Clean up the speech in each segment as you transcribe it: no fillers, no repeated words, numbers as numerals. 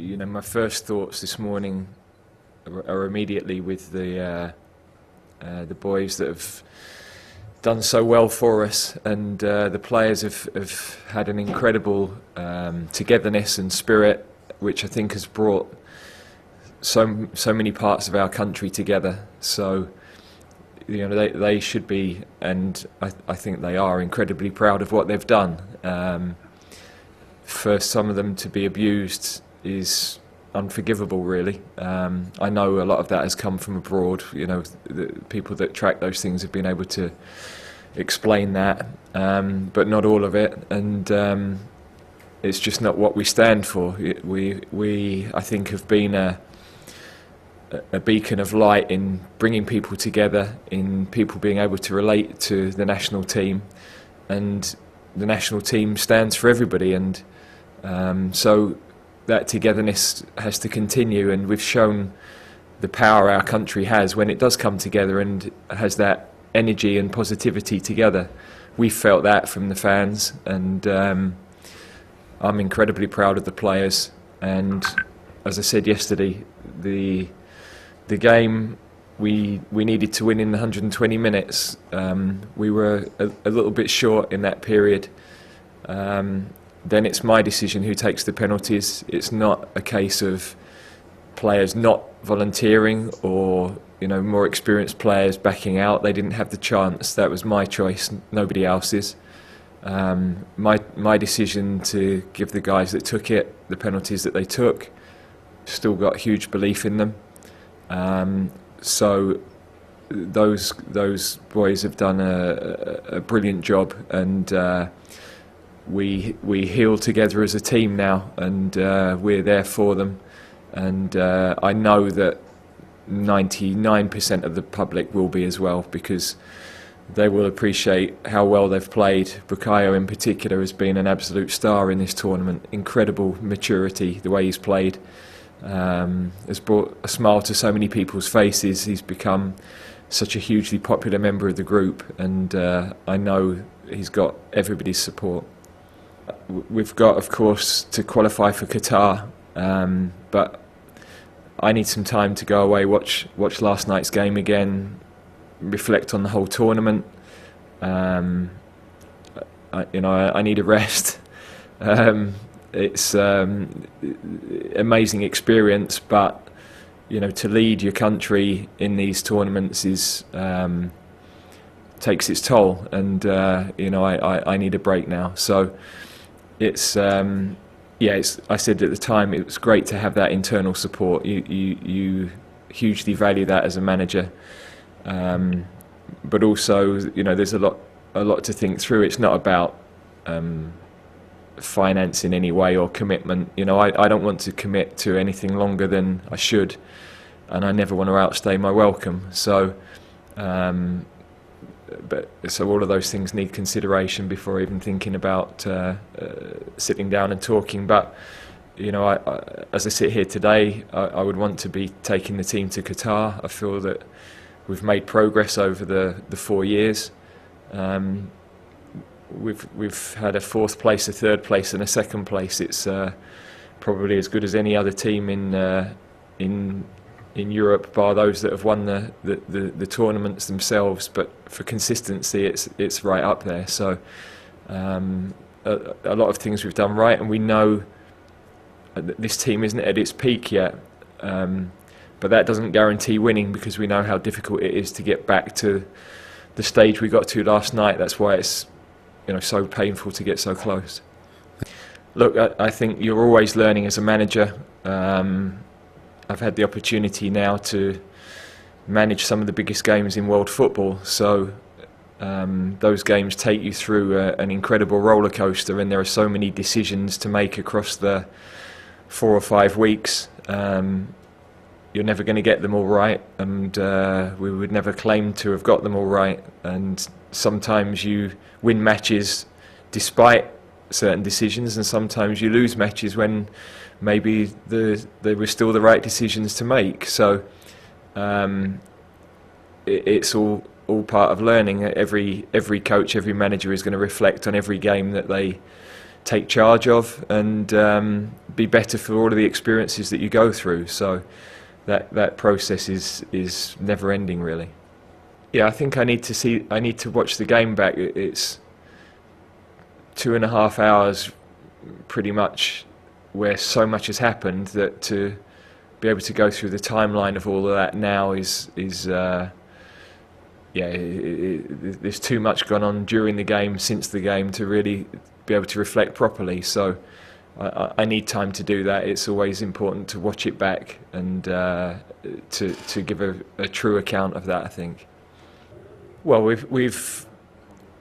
my first thoughts this morning are immediately with the boys that have done so well for us, and the players have had an incredible togetherness and spirit, which I think has brought so many parts of our country together. So they should be, and I think they are, incredibly proud of what they've done. For some of them to be abused is unforgivable, really. I know a lot of that has come from abroad. The people that track those things have been able to explain that, but not all of it, and it's just not what we stand for. We I think have been a beacon of light in bringing people together, in people being able to relate to the national team, and the national team stands for everybody, and so that togetherness has to continue, and we've shown the power our country has when it does come together and has that energy and positivity together. We felt that from the fans, and I'm incredibly proud of the players. And as I said yesterday, the game we needed to win in 120 minutes. We were a little bit short in that period. Then it's my decision who takes the penalties. It's not a case of players not volunteering or more experienced players backing out. They didn't have the chance. That was my choice, nobody else's. My decision to give the guys that took it the penalties that they took. Still got huge belief in them. So those boys have done a brilliant job, and we heal together as a team now, and we're there for them. And I know that 99% of the public will be as well, because they will appreciate how well they've played. Bukayo in particular has been an absolute star in this tournament. Incredible maturity, the way he's played. Has brought a smile to so many people's faces. He's become such a hugely popular member of the group, and I know he's got everybody's support. We've got, of course, to qualify for Qatar, but I need some time to go away, watch last night's game again, reflect on the whole tournament. I need a rest. It's amazing experience, but to lead your country in these tournaments is takes its toll, and I need a break now. So it's I said at the time it was great to have that internal support. You hugely value that as a manager, but also there's a lot to think through. It's not about finance in any way or commitment. I don't want to commit to anything longer than I should, and I never want to outstay my welcome. So all of those things need consideration before even thinking about sitting down and talking. But as I sit here today, I would want to be taking the team to Qatar. I feel that we've made progress over the 4 years. We've had a fourth place, a third place, and a second place. It's probably as good as any other team in Europe, bar those that have won the tournaments themselves. But for consistency, it's right up there. So a lot of things we've done right, and we know that this team isn't at its peak yet. But that doesn't guarantee winning, because we know how difficult it is to get back to the stage we got to last night. That's why it's so painful to get so close. Look, I think you're always learning as a manager. I've had the opportunity now to manage some of the biggest games in world football, so those games take you through an incredible roller coaster, and there are so many decisions to make across the 4 or 5 weeks. You're never going to get them all right, and we would never claim to have got them all right. And sometimes you win matches despite certain decisions, and sometimes you lose matches when maybe they were still the right decisions to make. So it's all part of learning. Every coach, every manager is going to reflect on every game that they take charge of, and be better for all of the experiences that you go through. So that process is never ending, really. Yeah, I think I need to watch the game back. It's 2.5 hours, pretty much, where so much has happened that to be able to go through the timeline of all of that now is there's too much gone on during the game, since the game, to really be able to reflect properly. So I need time to do that. It's always important to watch it back and to give a true account of that, I think. Well, we've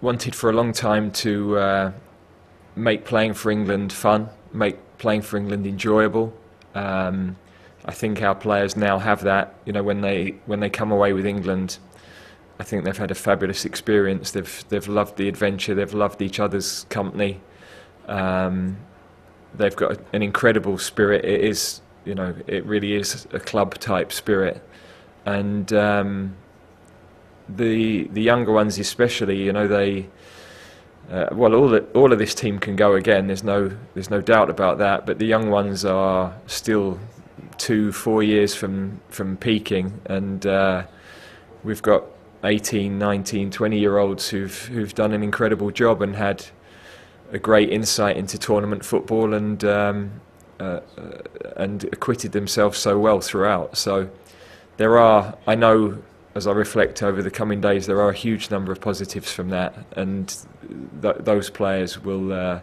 wanted for a long time to make playing for England fun, make playing for England enjoyable. I think our players now have that. You know, when they come away with England, I think they've had a fabulous experience. They've loved the adventure. They've loved each other's company. They've got an incredible spirit. It really is a club type spirit, and the younger ones especially. All of this team can go again. There's no doubt about that. But the young ones are still 2-4 years from peaking, and we've got 18, 19, 20-year-olds who've done an incredible job and had a great insight into tournament football and acquitted themselves so well throughout. So I know, as I reflect over the coming days, there are a huge number of positives from that, and those players will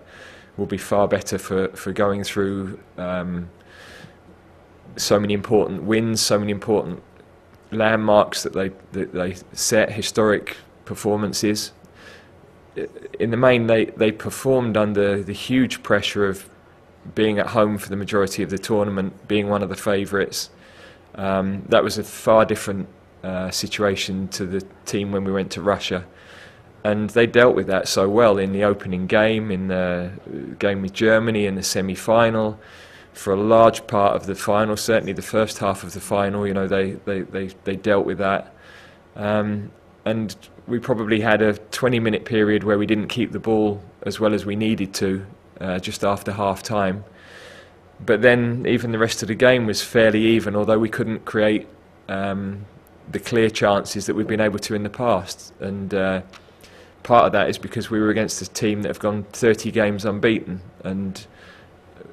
be far better for going through so many important wins, so many important landmarks that they set, historic performances. In the main, they performed under the huge pressure of being at home for the majority of the tournament, being one of the favourites. That was a far different situation to the team when we went to Russia, and they dealt with that so well in the opening game, in the game with Germany, in the semi-final. For a large part of the final, certainly the first half of the final, they dealt with that, and we probably had a 20-minute period where we didn't keep the ball as well as we needed to, just after half time. But then even the rest of the game was fairly even, although we couldn't create the clear chances that we've been able to in the past. And part of that is because we were against a team that have gone 30 games unbeaten, and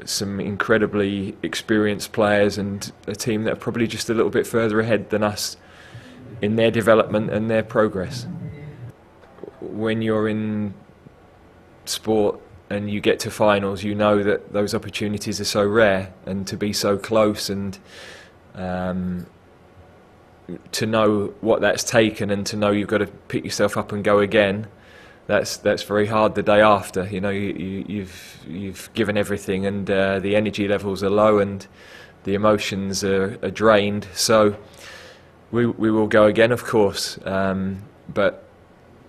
some incredibly experienced players, and a team that are probably just a little bit further ahead than us in their development and their progress. When you're in sport and you get to finals, you know that those opportunities are so rare, and to be so close, and to know what that's taken, and to know you've got to pick yourself up and go again, that's very hard the day after. You've given everything, and the energy levels are low, and the emotions are drained. So we will go again, of course. But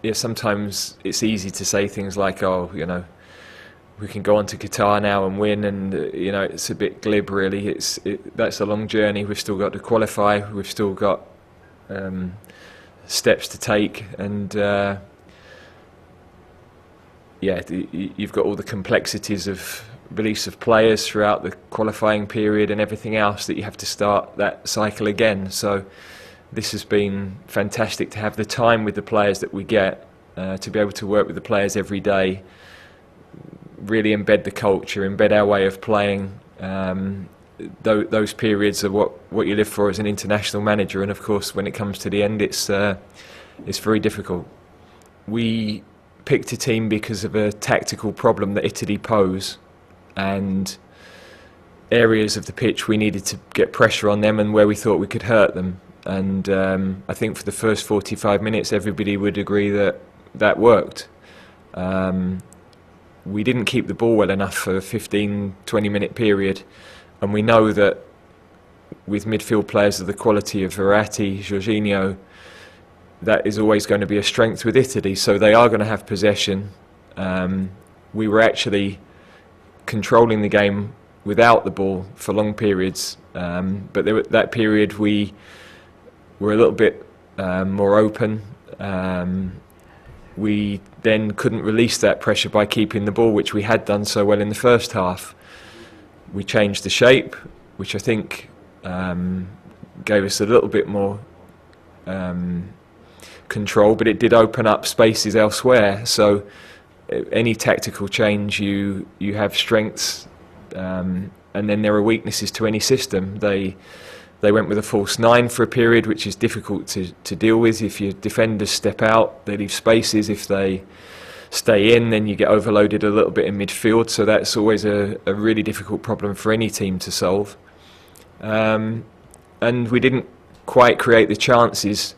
yeah, sometimes it's easy to say things like, we can go on to Qatar now and win, and it's a bit glib, really. That's a long journey. We've still got to qualify. We've still got steps to take, and you've got all the complexities of release of players throughout the qualifying period and everything else that you have to start that cycle again. So this has been fantastic to have the time with the players that we get, to be able to work with the players every day, really embed the culture, embed our way of playing. Those periods are what you live for as an international manager, and of course when it comes to the end, it's very difficult. We picked a team because of a tactical problem that Italy pose, and areas of the pitch we needed to get pressure on them, and where we thought we could hurt them. And I think for the first 45 minutes everybody would agree that worked. We didn't keep the ball well enough for a 15-20 minute period, and we know that with midfield players of the quality of Verratti, Jorginho, that is always going to be a strength with Italy. So they are going to have possession. We were actually controlling the game without the ball for long periods, but that period we were a little bit more open. we then couldn't release that pressure by keeping the ball, which we had done so well in the first half. We changed the shape, which I think gave us a little bit more control, but it did open up spaces elsewhere. So any tactical change, you have strengths, and then there are weaknesses to any system. They went with a false nine for a period, which is difficult to deal with. If your defenders step out, they leave spaces. If they stay in, then you get overloaded a little bit in midfield. So that's always a really difficult problem for any team to solve. And we didn't quite create the chances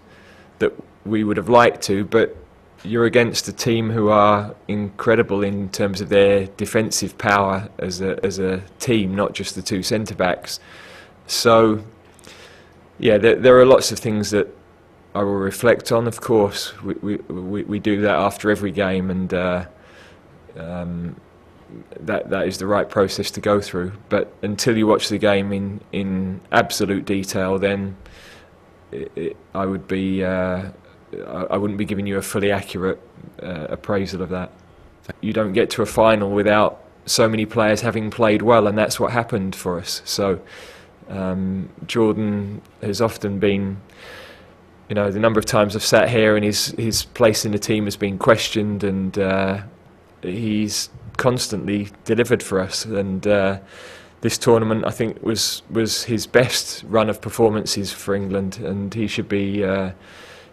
that we would have liked to, but you're against a team who are incredible in terms of their defensive power as a team, not just the two centre-backs. So yeah, there are lots of things that I will reflect on. Of course, we do that after every game, and that is the right process to go through. But until you watch the game in absolute detail, then I wouldn't be giving you a fully accurate appraisal of that. You don't get to a final without so many players having played well, and that's what happened for us. So Jordan has often been, the number of times I've sat here and his place in the team has been questioned, and he's constantly delivered for us. And this tournament, I think, was his best run of performances for England, and he should be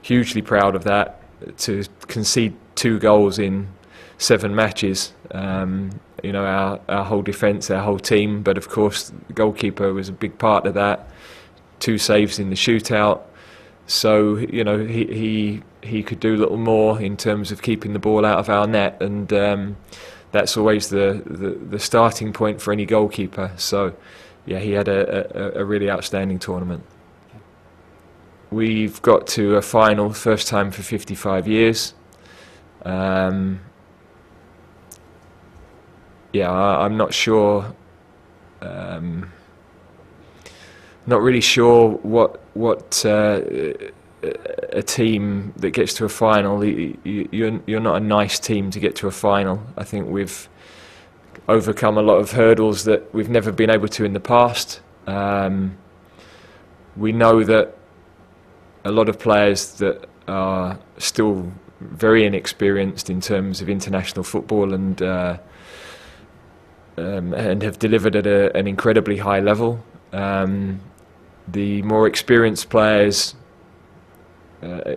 hugely proud of that. To concede 2 goals in 7 matches, our whole defence, our whole team, but of course the goalkeeper was a big part of that. 2 saves in the shootout. So he could do a little more in terms of keeping the ball out of our net, and that's always the starting point for any goalkeeper. So yeah, he had a really outstanding tournament. We've got to a final, first time for 55 years. I'm not sure. Not really sure what a team that gets to a final. You're not a nice team to get to a final. I think we've overcome a lot of hurdles that we've never been able to in the past. We know that a lot of players that are still very inexperienced in terms of international football and have delivered at an incredibly high level. The more experienced players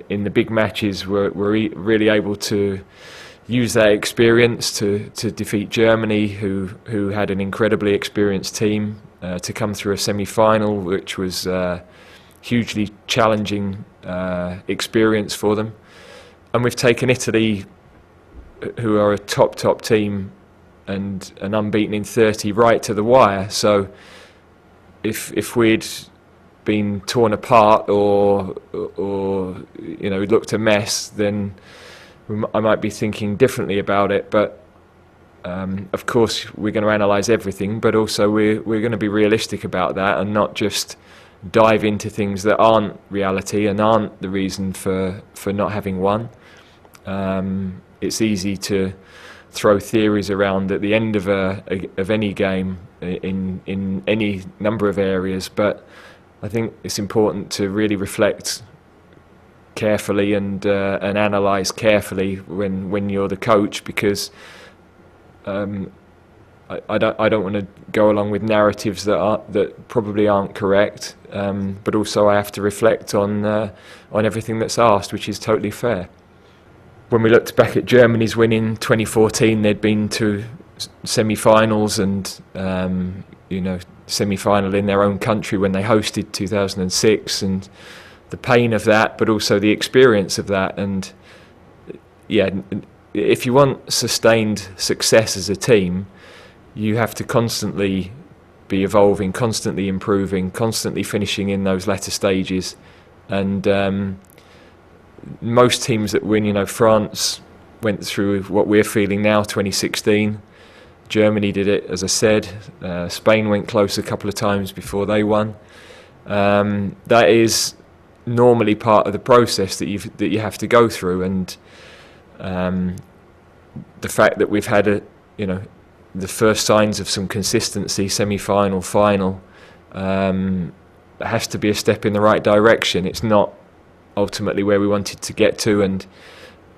in the big matches were really able to use that experience to defeat Germany, who had an incredibly experienced team, to come through a semi-final, which was hugely challenging experience for them. And we've taken Italy, who are a top team and an unbeaten in 30, right to the wire. So if we'd been torn apart or looked a mess, then I might be thinking differently about it. But of course we're going to analyse everything, but also we're going to be realistic about that and not just dive into things that aren't reality and aren't the reason for not having won. It's easy to throw theories around at the end of any game in any number of areas, but I think it's important to really reflect carefully and analyse carefully when you're the coach, because I don't want to go along with narratives that probably aren't correct, but also I have to reflect on everything that's asked, which is totally fair. When we looked back at Germany's win in 2014, they'd been to semi-finals and semi-final in their own country when they hosted 2006, and the pain of that, but also the experience of that. And yeah, if you want sustained success as a team, you have to constantly be evolving, constantly improving, constantly finishing in those latter stages. And most teams that win, France went through what we're feeling now, 2016. Germany did it, as I said. Spain went close a couple of times before they won. That is normally part of the process that you have to go through, and The fact that we've had the first signs of some consistency, semi-final, final, has to be a step in the right direction. It's not ultimately where we wanted to get to, and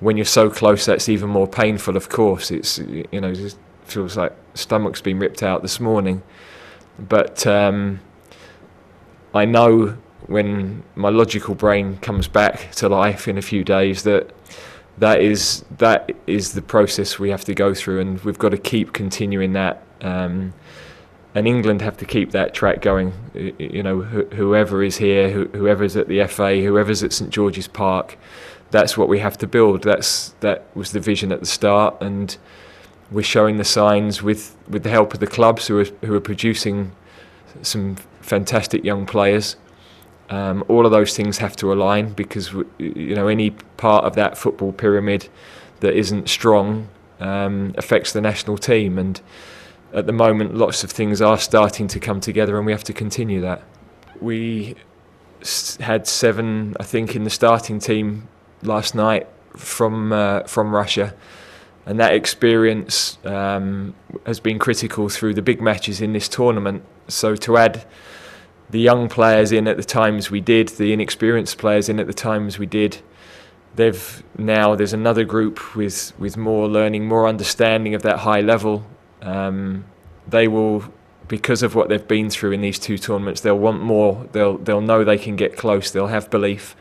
when you're so close, that's even more painful. Of course, it just feels like stomach's been ripped out this morning. But I know when my logical brain comes back to life in a few days that is the process we have to go through, and we've got to keep continuing that. And England have to keep that track going. Whoever is here, whoever's at the FA, whoever's at St George's Park, that's what we have to build. That was the vision at the start, and we're showing the signs with the help of the clubs who are producing some fantastic young players. All of those things have to align, because any part of that football pyramid that isn't strong affects the national team, and at the moment lots of things are starting to come together, and we have to continue that. We had 7, I think, in the starting team last night from Russia, and that experience has been critical through the big matches in this tournament. So to add the young players in at the times we did, the inexperienced players in at the times we did, there's another group with more learning, more understanding of that high level. They will, because of what they've been through in these 2 tournaments, they'll want more. They'll know they can get close. They'll have belief,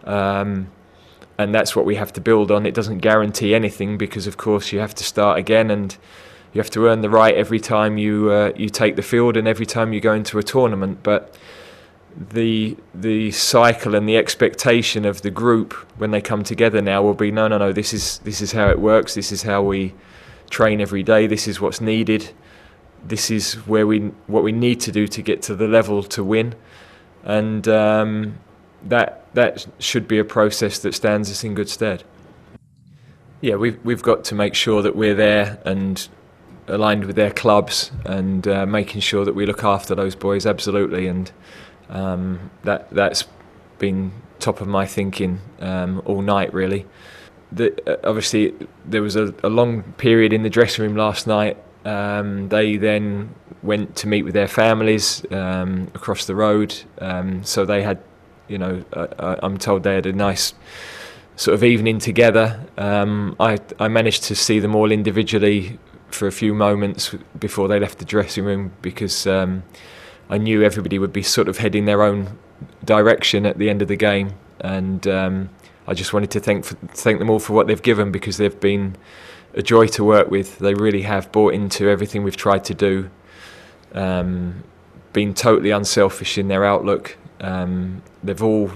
and that's what we have to build on. It doesn't guarantee anything, because of course you have to start again, and you have to earn the right every time you take the field and every time you go into a tournament. But the cycle and the expectation of the group when they come together now will be no. This is how it works. This is how we train every day. This is what's needed. This is what we need to do to get to the level to win, and that should be a process that stands us in good stead. Yeah, we've got to make sure that we're there and aligned with their clubs, and making sure that we look after those boys, absolutely, and that's been top of my thinking all night, really. Obviously there was a long period in the dressing room last night. They then went to meet with their families across the road, so they had, I'm told they had a nice sort of evening together. I managed to see them all individually for a few moments before they left the dressing room, because I knew everybody would be sort of heading their own direction at the end of the game, and I just wanted to thank them all for what they've given, because they've been a joy to work with. They really have bought into everything we've tried to do, been totally unselfish in their outlook. They've all,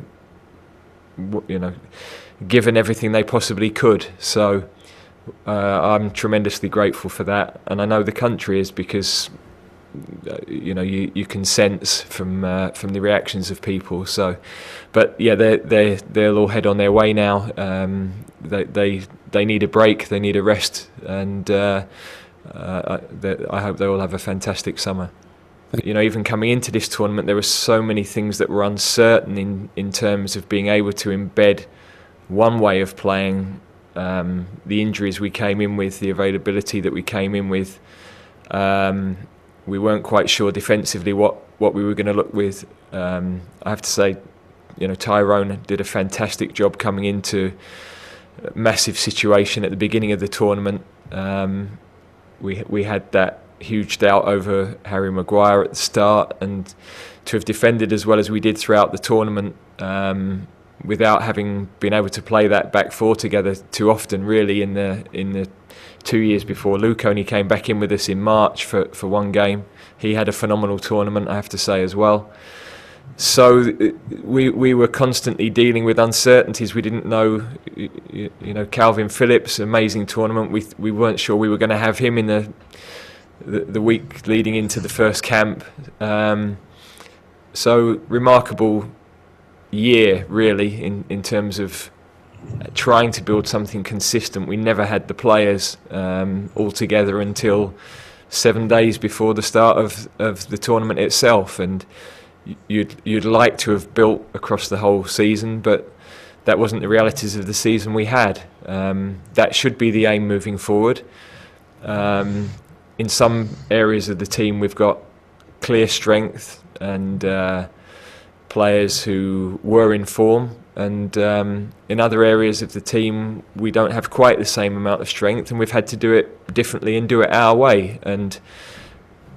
given everything they possibly could. So I'm tremendously grateful for that, and I know the country is, because you can sense from the reactions of people. So, but yeah, they'll all head on their way now. They need a break, they need a rest, and I hope they all have a fantastic summer. Even coming into this tournament, there were so many things that were uncertain in terms of being able to embed one way of playing. The injuries we came in with, the availability that we came in with, we weren't quite sure defensively what we were going to look with. I have to say, Tyrone did a fantastic job coming into a massive situation at the beginning of the tournament. We had that huge doubt over Harry Maguire at the start, and to have defended as well as we did throughout the tournament, without having been able to play that back 4 together too often, really, in the 2 years before. Luke only came back in with us in March for one game. He had a phenomenal tournament, I have to say, as well. So we were constantly dealing with uncertainties. We didn't know, Calvin Phillips, amazing tournament. We weren't sure we were going to have him in the week leading into the first camp. So remarkable year, really, in terms of trying to build something consistent. We never had the players all together until 7 days before the start of the tournament itself, and you'd like to have built across the whole season, but that wasn't the realities of the season we had. That should be the aim moving forward. In some areas of the team, we've got clear strength and players who were in form, and in other areas of the team, we don't have quite the same amount of strength, and we've had to do it differently and do it our way. And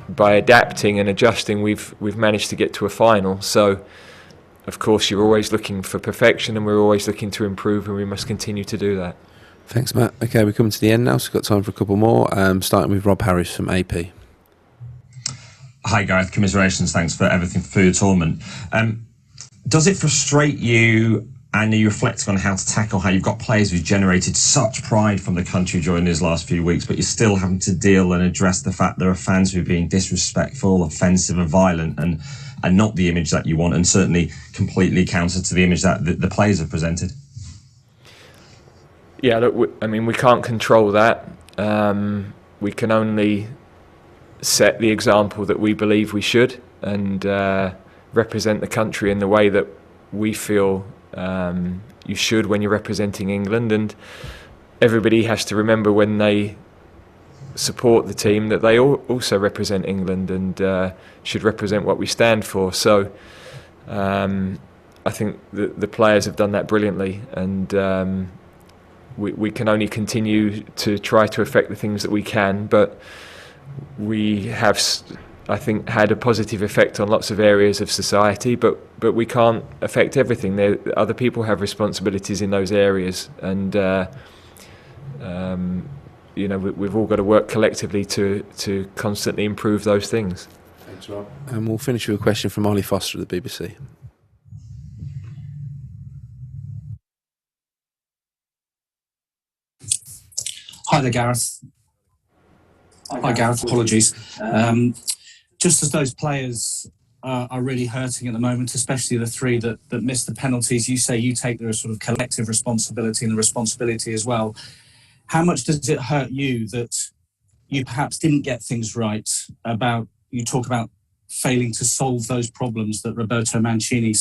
by adapting and adjusting, we've managed to get to a final. So, of course, you're always looking for perfection, and we're always looking to improve, and we must continue to do that. Thanks, Matt. Okay, we're coming to the end now, so we've got time for a couple more, starting with Rob Harris from AP. Hi, Gareth. Commiserations. Thanks for everything for your tournament. Does it frustrate you, and are you reflecting on how to tackle how you've got players who've generated such pride from the country during these last few weeks, but you're still having to deal and address the fact there are fans who are being disrespectful, offensive and violent, and not the image that you want, and certainly completely counter to the image that the players have presented? Yeah, look, we can't control that. We can only set the example that we believe we should, and represent the country in the way that we feel you should when you're representing England. And everybody has to remember when they support the team that they also represent England and should represent what we stand for. So I think the players have done that brilliantly, and we can only continue to try to affect the things that we can, but we have, I think, had a positive effect on lots of areas of society, but we can't affect everything. Other people have responsibilities in those areas, and we've all got to work collectively to constantly improve those things. Thanks, Rob. And we'll finish with a question from Ollie Foster of the BBC. Hi there, Gareth. Hi, Gareth. Apologies. Just as those players are really hurting at the moment, especially the three that missed the penalties, you say you take the sort of collective responsibility and the responsibility as well. How much does it hurt you that you perhaps didn't get things right you talk about failing to solve those problems that Roberto Mancini